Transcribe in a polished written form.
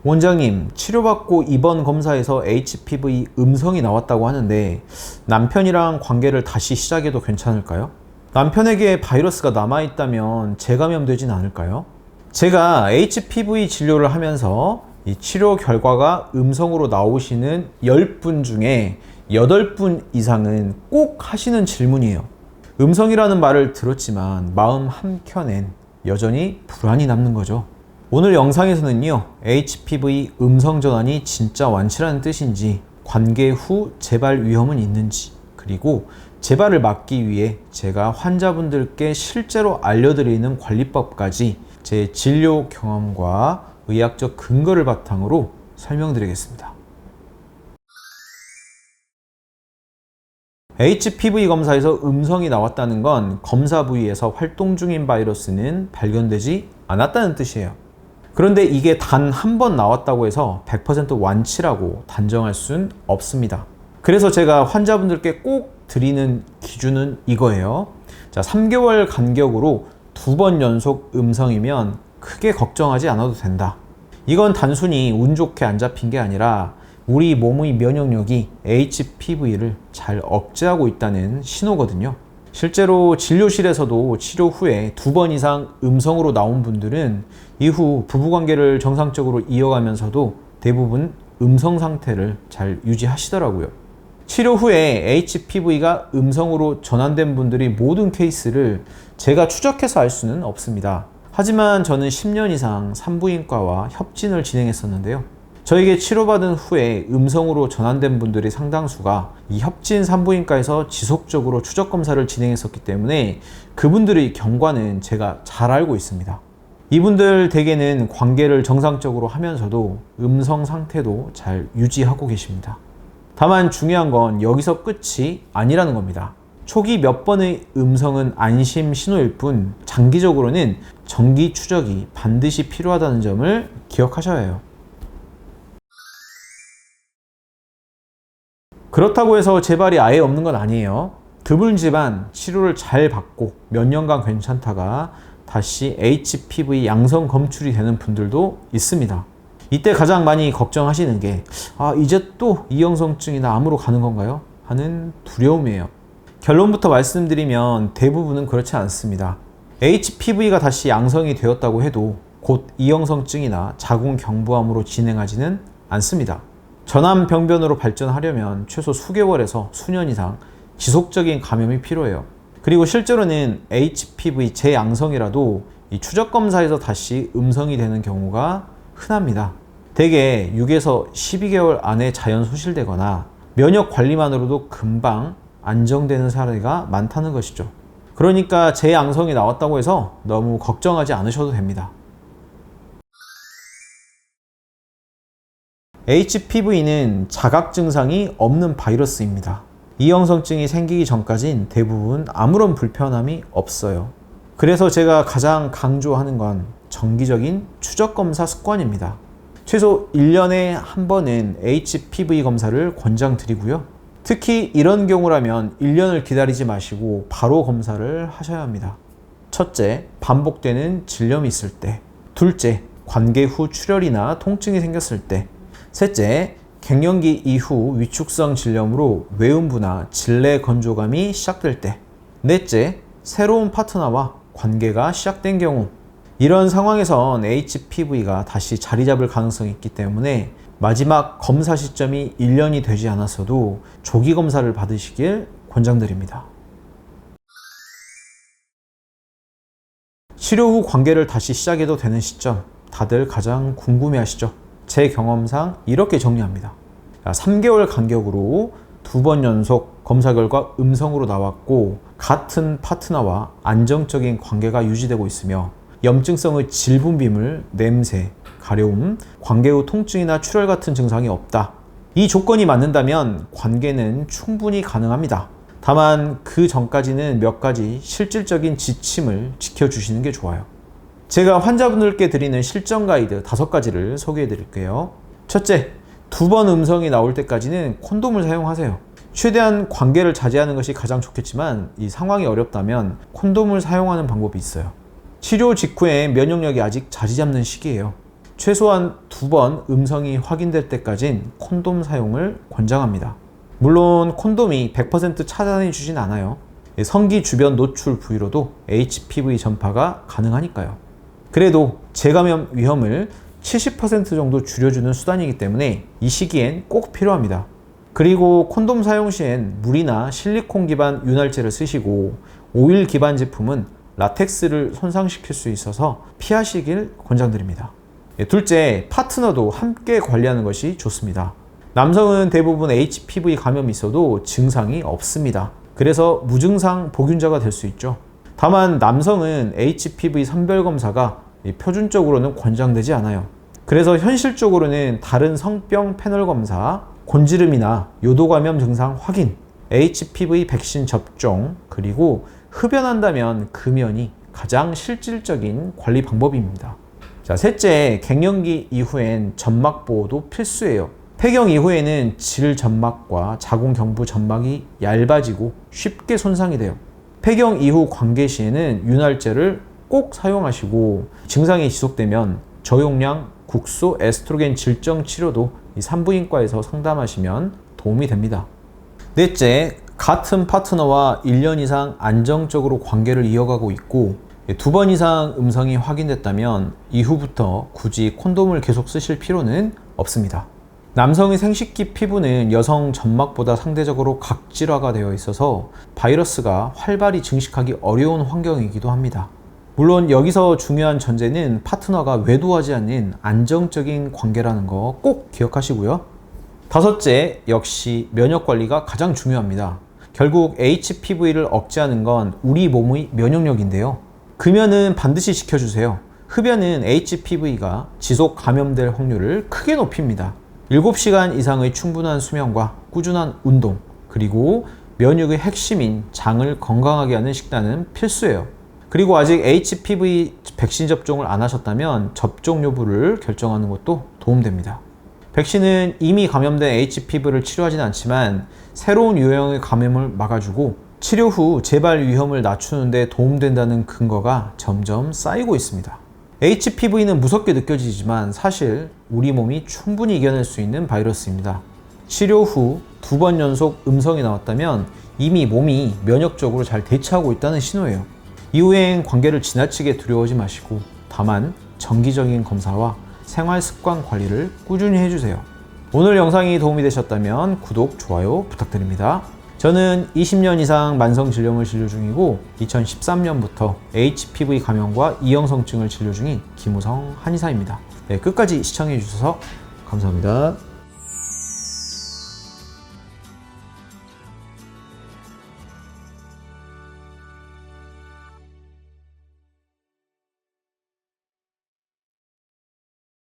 원장님, 치료받고 입원 검사에서 HPV 음성이 나왔다고 하는데 남편이랑 관계를 다시 시작해도 괜찮을까요? 남편에게 바이러스가 남아있다면 재감염되진 않을까요? 제가 HPV 진료를 하면서 이 치료 결과가 음성으로 나오시는 10분 중에 8분 이상은 꼭 하시는 질문이에요. 음성이라는 말을 들었지만 마음 한켠엔 여전히 불안이 남는 거죠. 오늘 영상에서는요, HPV 음성 전환이 진짜 완치라는 뜻인지, 관계 후 재발 위험은 있는지, 그리고 재발을 막기 위해 제가 환자분들께 실제로 알려드리는 관리법까지 제 진료 경험과 의학적 근거를 바탕으로 설명드리겠습니다. HPV 검사에서 음성이 나왔다는 건 검사 부위에서 활동 중인 바이러스는 발견되지 않았다는 뜻이에요. 그런데 이게 단 한 번 나왔다고 해서 100% 완치라고 단정할 순 없습니다. 그래서 제가 환자분들께 꼭 드리는 기준은 이거예요. 자, 3개월 간격으로 2번 연속 음성이면 크게 걱정하지 않아도 된다. 이건 단순히 운 좋게 안 잡힌 게 아니라 우리 몸의 면역력이 HPV를 잘 억제하고 있다는 신호거든요. 실제로 진료실에서도 치료 후에 2번 이상 음성으로 나온 분들은 이후 부부관계를 정상적으로 이어가면서도 대부분 음성 상태를 잘 유지하시더라고요. 치료 후에 HPV가 음성으로 전환된 분들이 모든 케이스를 제가 추적해서 알 수는 없습니다. 하지만 저는 10년 이상 산부인과와 협진을 진행했었는데요. 저에게 치료받은 후에 음성으로 전환된 분들의 상당수가 이 협진 산부인과에서 지속적으로 추적 검사를 진행했었기 때문에 그분들의 경과는 제가 잘 알고 있습니다. 이분들 대개는 관계를 정상적으로 하면서도 음성 상태도 잘 유지하고 계십니다. 다만 중요한 건 여기서 끝이 아니라는 겁니다. 초기 몇 번의 음성은 안심 신호일 뿐 장기적으로는 정기 추적이 반드시 필요하다는 점을 기억하셔야 해요. 그렇다고 해서 재발이 아예 없는 건 아니에요. 드물지만 치료를 잘 받고 몇 년간 괜찮다가 다시 HPV 양성 검출이 되는 분들도 있습니다. 이때 가장 많이 걱정하시는 게 이제 또 이형성증이나 암으로 가는 건가요? 하는 두려움이에요. 결론부터 말씀드리면 대부분은 그렇지 않습니다. HPV가 다시 양성이 되었다고 해도 곧 이형성증이나 자궁경부암으로 진행하지는 않습니다. 전암병변으로 발전하려면 최소 수개월에서 수년 이상 지속적인 감염이 필요해요. 그리고 실제로는 HPV 재양성이라도 이 추적검사에서 다시 음성이 되는 경우가 흔합니다. 대개 6에서 12개월 안에 자연 소실되거나 면역 관리만으로도 금방 안정되는 사례가 많다는 것이죠. 그러니까 재양성이 나왔다고 해서 너무 걱정하지 않으셔도 됩니다. HPV는 자각 증상이 없는 바이러스입니다. 이형성증이 생기기 전까진 대부분 아무런 불편함이 없어요. 그래서 제가 가장 강조하는 건 정기적인 추적검사 습관입니다. 최소 1년에 한 번은 HPV 검사를 권장드리고요. 특히 이런 경우라면 1년을 기다리지 마시고 바로 검사를 하셔야 합니다. 첫째, 반복되는 질염이 있을 때. 둘째, 관계 후 출혈이나 통증이 생겼을 때. 셋째, 갱년기 이후 위축성 질염으로 외음부나 질내 건조감이 시작될 때. 넷째, 새로운 파트너와 관계가 시작된 경우. 이런 상황에선 HPV가 다시 자리 잡을 가능성이 있기 때문에 마지막 검사 시점이 1년이 되지 않았어도 조기 검사를 받으시길 권장드립니다. 치료 후 관계를 다시 시작해도 되는 시점, 다들 가장 궁금해하시죠? 제 경험상 이렇게 정리합니다. 3개월 간격으로 2번 연속 검사 결과 음성으로 나왔고 같은 파트너와 안정적인 관계가 유지되고 있으며 염증성의 질분비물, 냄새, 가려움, 관계 후 통증이나 출혈 같은 증상이 없다. 이 조건이 맞는다면 관계는 충분히 가능합니다. 다만 그 전까지는 몇 가지 실질적인 지침을 지켜주시는 게 좋아요. 제가 환자분들께 드리는 실전 가이드 5가지를 소개해 드릴게요. 첫째, 2번 음성이 나올 때까지는 콘돔을 사용하세요. 최대한 관계를 자제하는 것이 가장 좋겠지만 이 상황이 어렵다면 콘돔을 사용하는 방법이 있어요. 치료 직후에 면역력이 아직 자리 잡는 시기예요. 최소한 2번 음성이 확인될 때까진 콘돔 사용을 권장합니다. 물론 콘돔이 100% 차단해 주진 않아요. 성기 주변 노출 부위로도 HPV 전파가 가능하니까요. 그래도 재감염 위험을 70% 정도 줄여주는 수단이기 때문에 이 시기엔 꼭 필요합니다. 그리고 콘돔 사용 시엔 물이나 실리콘 기반 윤활제를 쓰시고 오일 기반 제품은 라텍스를 손상시킬 수 있어서 피하시길 권장드립니다. 둘째, 파트너도 함께 관리하는 것이 좋습니다. 남성은 대부분 HPV 감염이 있어도 증상이 없습니다. 그래서 무증상 복균자가 될 수 있죠. 다만 남성은 HPV 선별 검사가 표준적으로는 권장되지 않아요. 그래서 현실적으로는 다른 성병 패널 검사, 곤지름이나 요도 감염 증상 확인, HPV 백신 접종, 그리고 흡연한다면 금연이 가장 실질적인 관리 방법입니다. 자, 셋째, 갱년기 이후엔 점막 보호도 필수예요. 폐경 이후에는 질 점막과 자궁 경부 점막이 얇아지고 쉽게 손상이 돼요. 폐경 이후 관계 시에는 윤활제를 꼭 사용하시고 증상이 지속되면 저용량 국소 에스트로겐 질정 치료도 이 산부인과에서 상담하시면 도움이 됩니다. 넷째, 같은 파트너와 1년 이상 안정적으로 관계를 이어가고 있고 2번 이상 음성이 확인됐다면 이후부터 굳이 콘돔을 계속 쓰실 필요는 없습니다. 남성의 생식기 피부는 여성 점막보다 상대적으로 각질화가 되어 있어서 바이러스가 활발히 증식하기 어려운 환경이기도 합니다. 물론 여기서 중요한 전제는 파트너가 외도하지 않는 안정적인 관계라는 거 꼭 기억하시고요. 다섯째, 역시 면역 관리가 가장 중요합니다. 결국 HPV를 억제하는 건 우리 몸의 면역력인데요. 금연은 반드시 지켜주세요. 흡연은 HPV가 지속 감염될 확률을 크게 높입니다. 7시간 이상의 충분한 수면과 꾸준한 운동, 그리고 면역의 핵심인 장을 건강하게 하는 식단은 필수예요. 그리고 아직 HPV 백신 접종을 안 하셨다면 접종 여부를 결정하는 것도 도움됩니다. 백신은 이미 감염된 HPV를 치료하진 않지만 새로운 유형의 감염을 막아주고 치료 후 재발 위험을 낮추는 데 도움된다는 근거가 점점 쌓이고 있습니다. HPV는 무섭게 느껴지지만 사실 우리 몸이 충분히 이겨낼 수 있는 바이러스입니다. 치료 후 2번 연속 음성이 나왔다면 이미 몸이 면역적으로 잘 대처하고 있다는 신호예요. 이후엔 관계를 지나치게 두려워하지 마시고 다만 정기적인 검사와 생활 습관 관리를 꾸준히 해주세요. 오늘 영상이 도움이 되셨다면 구독, 좋아요 부탁드립니다. 저는 20년 이상 만성질염을 진료 중이고 2013년부터 HPV 감염과 이형성증을 진료 중인 김우성 한의사입니다. 네, 끝까지 시청해 주셔서 감사합니다.